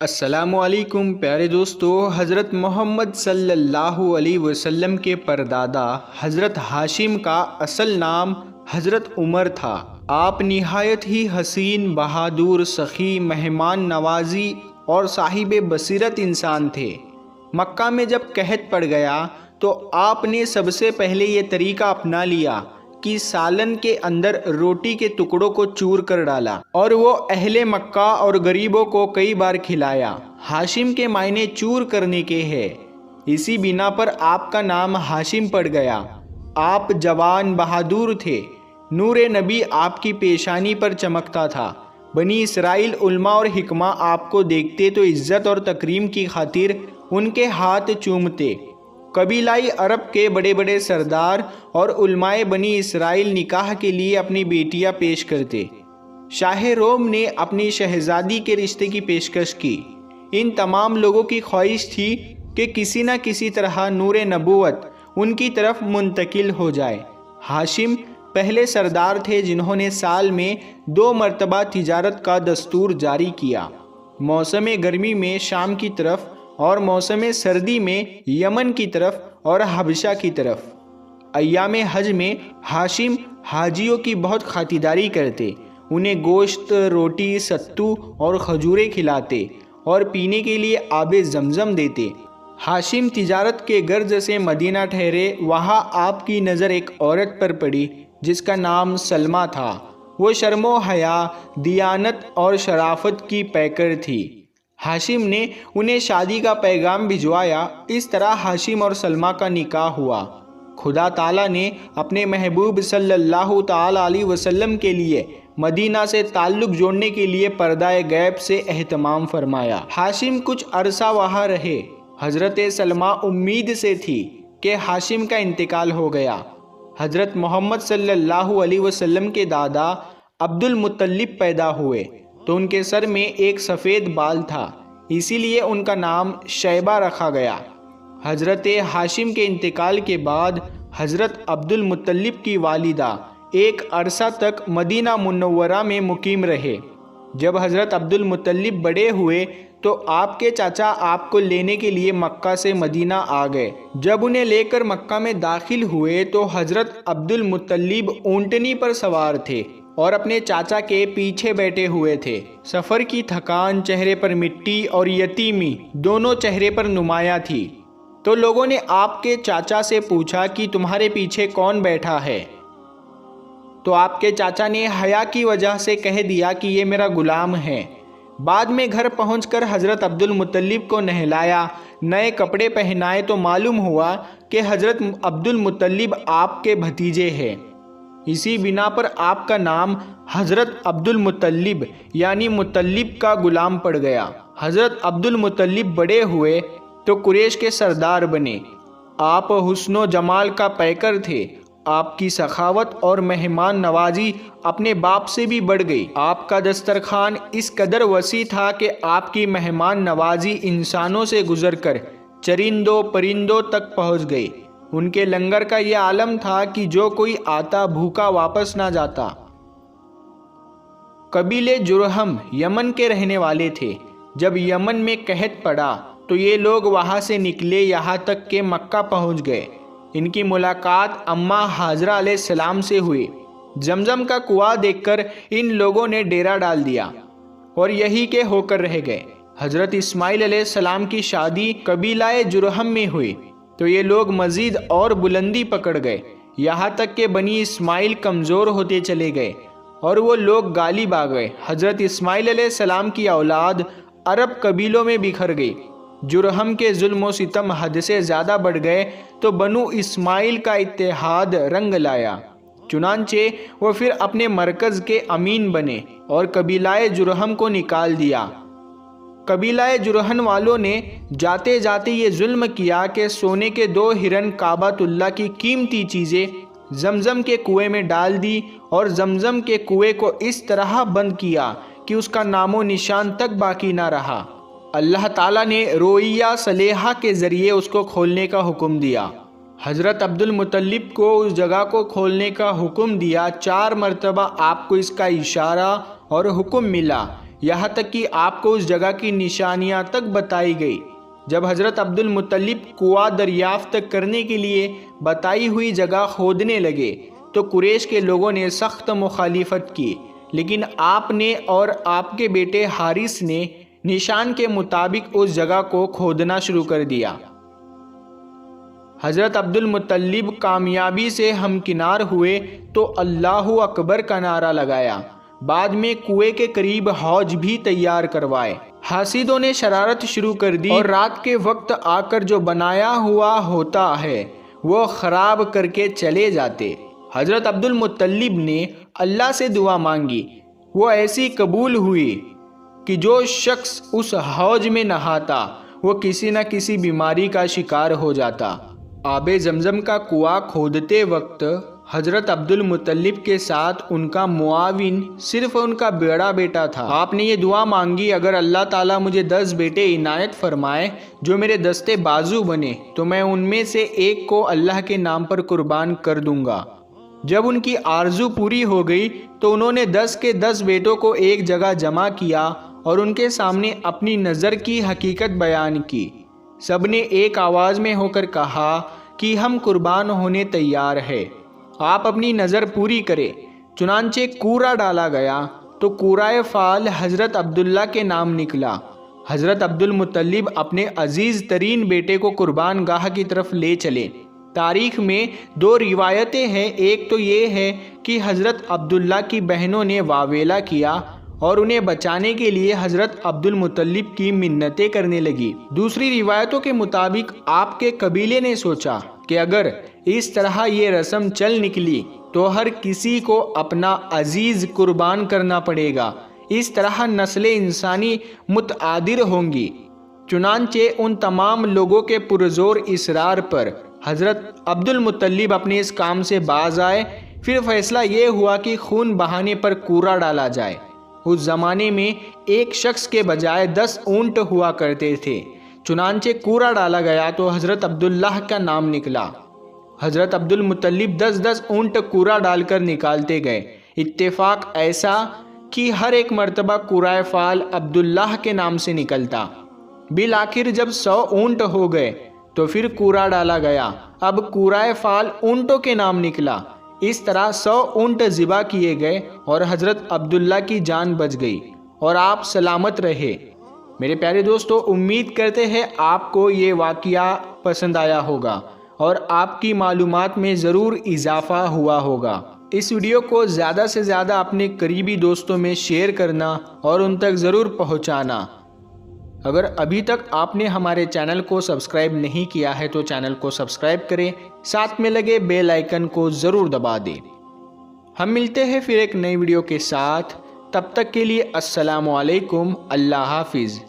अस्सलामुअलैकुम प्यारे दोस्तों। हज़रत मोहम्मद सल्लल्लाहु अलैहि वसल्लम के परदादा हज़रत हाशिम का असल नाम हज़रत उमर था। आप निहायत ही हसीन, बहादुर, सखी, मेहमान नवाजी और साहिब बसीरत इंसान थे। मक्का में जब कहत पड़ गया तो आपने सबसे पहले ये तरीका अपना लिया कि सालन के अंदर रोटी के टुकड़ों को चूर कर डाला और वो अहले मक्का और गरीबों को कई बार खिलाया। हाशिम के मायने चूर करने के हैं। इसी बिना पर आपका नाम हाशिम पड़ गया। आप जवान बहादुर थे। नूरे नबी आपकी पेशानी पर चमकता था। बनी इसराइल उल्मा और हिकमा आपको देखते तो इज्जत और तकरीम की खातिर उनके हाथ चूमते। कबीलाई अरब के बड़े बड़े सरदार और उलमाए बनी इसराइल निकाह के लिए अपनी बेटियां पेश करते। शाह रोम ने अपनी शहजादी के रिश्ते की पेशकश की। इन तमाम लोगों की ख्वाहिश थी कि किसी न किसी तरह नूरे नबूवत उनकी तरफ मुंतकिल हो जाए। हाशिम पहले सरदार थे जिन्होंने साल में 2 मरतबा तिजारत का दस्तूर जारी किया। मौसम गर्मी में शाम की तरफ और मौसम सर्दी में यमन की तरफ और हबशा की तरफ। अय्याम हज में हाशिम हाजियों की बहुत खातिरदारी करते। उन्हें गोश्त, रोटी, सत्तू और खजूरें खिलाते और पीने के लिए आबे जमजम देते। हाशिम तिजारत के गर्ज से मदीना ठहरे। वहाँ आपकी नज़र एक औरत पर पड़ी जिसका नाम सलमा था। वो शर्मो हया, दियानत और शराफत की पैकर थी। हाशिम ने उन्हें शादी का पैगाम भिजवाया। इस तरह हाशिम और सलमा का निकाह हुआ। खुदा ताला ने अपने महबूब सल्लल्लाहु ताला अलैहि वसल्लम के लिए मदीना से ताल्लुक़ जोड़ने के लिए पर्दाए गैब से एहतमाम फरमाया। हाशिम कुछ अरसा वहाँ रहे। हज़रत सलमा उम्मीद से थी कि हाशिम का इंतकाल हो गया। हज़रत मोहम्मद सल्लल्लाहु अलैहि वसल्लम के दादा अब्दुल मुत्तलिब पैदा हुए तो उनके सर में एक सफ़ेद बाल था, इसीलिए उनका नाम शैबा रखा गया। हज़रत हाशिम के इंतकाल के बाद हज़रत अब्दुल मुत्तलिब की वालिदा एक अरसा तक मदीना मुनव्वरा में मुकीम रहे। जब हज़रत अब्दुल मुत्तलिब बड़े हुए तो आपके चाचा आपको लेने के लिए मक्का से मदीना आ गए। जब उन्हें लेकर मक्का में दाखिल हुए तो हज़रत अब्दुल मुत्तलिब ऊँटनी पर सवार थे और अपने चाचा के पीछे बैठे हुए थे। सफ़र की थकान, चेहरे पर मिट्टी और यतीमी दोनों चेहरे पर नुमाया थी। तो लोगों ने आपके चाचा से पूछा कि तुम्हारे पीछे कौन बैठा है। तो आपके चाचा ने हया की वजह से कह दिया कि ये मेरा गुलाम है। बाद में घर पहुंचकर हज़रत अब्दुल मुत्तलिब को नहलाया, नए कपड़े पहनाए तो मालूम हुआ कि हज़रत अब्दुल मुत्तलिब आपके भतीजे हैं। इसी बिना पर आपका नाम हज़रत अब्दुल मुत्तलिब यानी मुत्तलिब का गुलाम पड़ गया। हज़रत अब्दुल मुत्तलिब बड़े हुए तो कुरैश के सरदार बने। आप हुस्नो जमाल का पैकर थे। आपकी सखावत और मेहमान नवाजी अपने बाप से भी बढ़ गई। आपका दस्तरखान इस कदर वसी था कि आपकी मेहमान नवाजी इंसानों से गुजरकर चरिंदों परिंदों तक पहुँच गई। उनके लंगर का ये आलम था कि जो कोई आता भूखा वापस ना जाता। कबीले जुरहम यमन के रहने वाले थे। जब यमन में कहत पड़ा तो ये लोग वहाँ से निकले, यहाँ तक के मक्का पहुँच गए। इनकी मुलाकात अम्मा हाजरा अलैहिस्सलाम से हुई। जमजम का कुआं देखकर इन लोगों ने डेरा डाल दिया और यही के होकर रह गए। हज़रत इस्माइल अलैहिस्सलाम की शादी कबीलाए जुरहम में हुई तो ये लोग मज़ीद और बुलंदी पकड़ गए। यहाँ तक कि बनी इस्माइल कमज़ोर होते चले गए और वो लोग गालिब आ गए। हज़रत इस्माइल अलैहिस्सलाम की औलाद अरब कबीलों में बिखर गई। जुरहम के जुल्म व सितम हद से ज़्यादा बढ़ गए तो बनु इस्माइल का इत्तेहाद रंग लाया। चुनांचे वो फिर अपने मरकज़ के अमीन बने और कबीलाए जुरहम को निकाल दिया। कबीलाए जुरहन वालों ने जाते जाते ये जुल्म किया कि सोने के 2 हिरन काबातुल्लाह की कीमती चीज़ें जमजम के कुएं में डाल दी और जमजम के कुएं को इस तरह बंद किया कि उसका नामो निशान तक बाकी ना रहा। अल्लाह ताला ने रोइया सलेहा के ज़रिए उसको खोलने का हुक्म दिया। हज़रत अब्दुल मुत्तलिब को उस जगह को खोलने का हुक्म दिया। 4 मरतबा आपको इसका इशारा और हुक्म मिला यहाँ तक कि आपको उस जगह की निशानियाँ तक बताई गई। जब हज़रत अब्दुल मुत्तलिब कुआं दरियाफ्त करने के लिए बताई हुई जगह खोदने लगे तो कुरैश के लोगों ने सख्त मुखालिफत की, लेकिन आपने और आपके बेटे हारिस ने निशान के मुताबिक उस जगह को खोदना शुरू कर दिया। हज़रत अब्दुल मुत्तलिब कामयाबी से हमकिनार हुए तो अल्लाहु अकबर का नारा लगाया। बाद में कुएं के करीब हौज भी तैयार करवाए। हासिदों ने शरारत शुरू कर दी और रात के वक्त आकर जो बनाया हुआ होता है वो ख़राब करके चले जाते। हज़रत अब्दुल मुत्तलिब ने अल्लाह से दुआ मांगी, वो ऐसी कबूल हुई कि जो शख्स उस हौज में नहाता वो किसी न किसी बीमारी का शिकार हो जाता। आबे ज़मज़म का कुआं खोदते वक्त हज़रत अब्दुल मुत्तलिब के साथ उनका मुआविन सिर्फ उनका बड़ा बेटा था। आपने ये दुआ मांगी, अगर अल्लाह ताला मुझे 10 बेटे इनायत फरमाए जो मेरे दस्ते बाजू बने तो मैं उनमें से एक को अल्लाह के नाम पर कुर्बान कर दूंगा। जब उनकी आरजू पूरी हो गई तो उन्होंने 10 के 10 बेटों को एक जगह जमा किया और उनके सामने अपनी नज़र की हकीकत बयान की। सबने एक आवाज़ में होकर कहा कि हम कुर्बान होने तैयार है, आप अपनी नज़र पूरी करें। चुनांचे कूरा डाला गया तो कूराए फाल हज़रत अब्दुल्ला के नाम निकला। हज़रत अब्दुल मुत्तलिब अपने अजीज़ तरीन बेटे को कुर्बान गाह की तरफ ले चले। तारीख़ में 2 रिवायतें हैं। एक तो ये है कि हज़रत अब्दुल्ला की बहनों ने वावेला किया और उन्हें बचाने के लिए हज़रत अब्दुल मुत्तलिब की मिन्नतें करने लगी। दूसरी रिवायतों के मुताबिक आपके कबीले ने सोचा कि अगर इस तरह ये रस्म चल निकली तो हर किसी को अपना अजीज़ कुर्बान करना पड़ेगा। इस तरह नस्लें इंसानी मुतआदिर होंगी। चुनांचे उन तमाम लोगों के पुरजोर इसरार पर हज़रत अब्दुल मुत्तलिब अपने इस काम से बाज आए। फिर फैसला ये हुआ कि खून बहाने पर कूड़ा डाला जाए। उस ज़माने में एक शख्स के बजाय 10 ऊंट हुआ करते थे। चुनांचे कूड़ा डाला गया तो हज़रत अब्दुल्लाह का नाम निकला। हज़रत अब्दुल मुत्तलिब 10-10 ऊंट कूड़ा डालकर निकालते गए। इत्तेफाक ऐसा कि हर एक मर्तबा कूराए फाल अब्दुल्लाह के नाम से निकलता। बिल आखिर जब 100 ऊंट हो गए तो फिर कूड़ा डाला गया। अब कूराए फाल ऊंटों के नाम निकला। इस तरह 100 ऊंट ज़िबा किए गए और हज़रत अब्दुल्ला की जान बच गई और आप सलामत रहे। मेरे प्यारे दोस्तों, उम्मीद करते हैं आपको ये वाक़या पसंद आया होगा और आपकी मालूमात में ज़रूर इजाफ़ा हुआ होगा। इस वीडियो को ज़्यादा से ज़्यादा अपने करीबी दोस्तों में शेयर करना और उन तक ज़रूर पहुँचाना। अगर अभी तक आपने हमारे चैनल को सब्सक्राइब नहीं किया है तो चैनल को सब्सक्राइब करें, साथ में लगे बेल आइकन को ज़रूर दबा दें। हम मिलते हैं फिर एक नई वीडियो के साथ। तब तक के लिए अस्सलामु अलैकुम, अल्लाह हाफिज़।